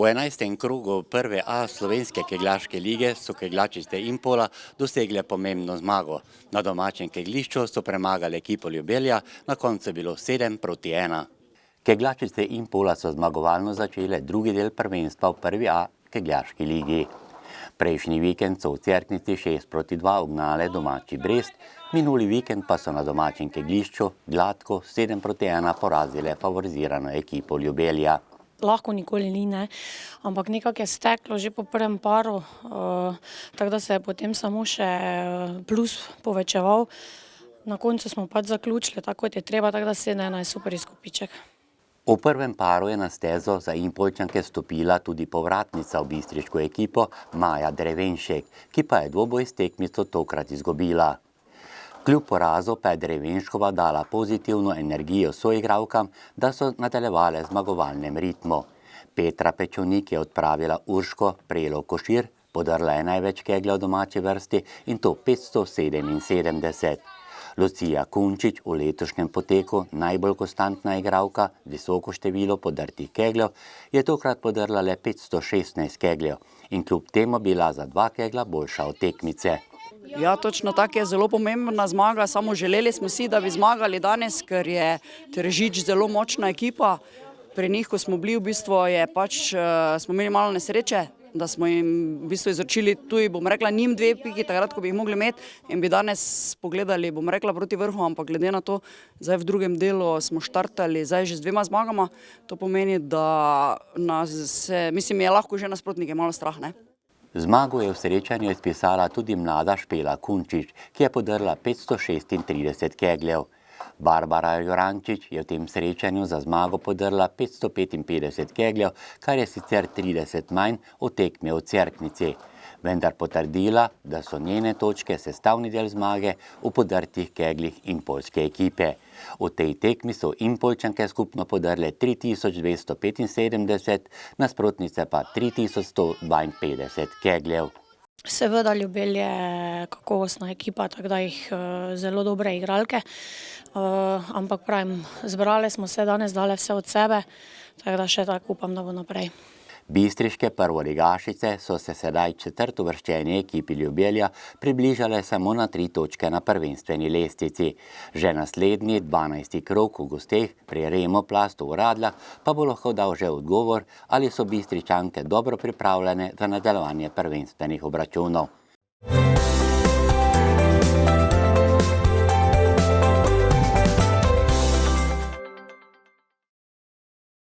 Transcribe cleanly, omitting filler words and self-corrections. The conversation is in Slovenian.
V 11. krogu prve A slovenske kegljaške lige so kegljačice Impola dosegle pomembno zmago. Na domačem kegljišču so premagali ekipo Ljubelja, na koncu je bilo 7-1. Kegljačice Impola so zmagovalno začele drugi del prvenstva v prvi A kegljaški ligi. Prejšnji vikend so v Cerknici 6-2 ugnale domači Brest, minuli vikend pa so na domačem kegljišču gladko 7-1 porazile favorizirano ekipo Ljubelja. Lahko nikoli ni, ne, ampak nekako je steklo že po prvem paru, tako da se je potem samo še plus povečeval. Na koncu smo pač zaključili tako, kot je treba, tako da 7-1 je super izkupiček. V prvem paru je na stezo za Impoljčanke stopila tudi povratnica v bistriško ekipo Maja Drevenšek, ki pa je dvoboj s tekmico tokrat izgubila. Kljub porazu pa je Drevenškova dala pozitivno energijo soigralkam, da so nadaljevale v zmagovalnem ritmu. Petra Pečovnik je odpravila Urško Prelov Košir, podrla je največ keglja v domači vrsti in to 577. Lucija Kunčič, v letošnjem poteku najbolj konstantna igralka, visoko število podrtih kegljev, je tokrat podrla le 516 kegljev in kljub temu bila za 2 keglja boljša od tekmice. Ja, točno tako je zelo pomembna zmaga, samo želeli smo si, da bi zmagali danes, ker je Tržič zelo močna ekipa. Pri njih, ko smo bili, v bistvu je pač, smo imeli malo nesreče, da smo jim v bistvu izročili tuji, bom rekla, njim 2 piki, takrat, ko bi jih mogli imeti in bi danes pogledali, bom rekla, proti vrhu, ampak glede na to, zdaj v drugem delu smo štartali zdaj že z 2 zmagama, to pomeni, da nas se, mislim, je lahko že nasprotnike malo strah, ne. Zmago je v srečanju izpisala tudi mlada Špela Kunčič, ki je podrla 536 kegljev. Barbara Jurančič je v tem srečanju za zmago podrla 555 kegljev, kar je sicer 30 manj od tekme v Cerknici, vendar potrdila, da so njene točke sestavni del zmage v podrtih keglih impoljske ekipe. V tej tekmi so Impoljčanke skupno podrle 3275, nasprotnice pa 3152 kegljev. Seveda Ljubelj je kakovostna ekipa, tako da jih zelo dobre igralke, ampak pravim, zbrale smo se danes, dale vse od sebe, tako da še tako upam, da bo naprej. Bistriške prvoligašice so se sedaj četrtuvrščeni ekipi Ljubelja približale samo na 3 točke na prvenstveni lestvici. Že naslednji 12. krog v gosteh pri Remoplastu v Radljah pa bo lahko dal že odgovor, ali so Bistričanke dobro pripravljene za nadaljevanje prvenstvenih obračunov.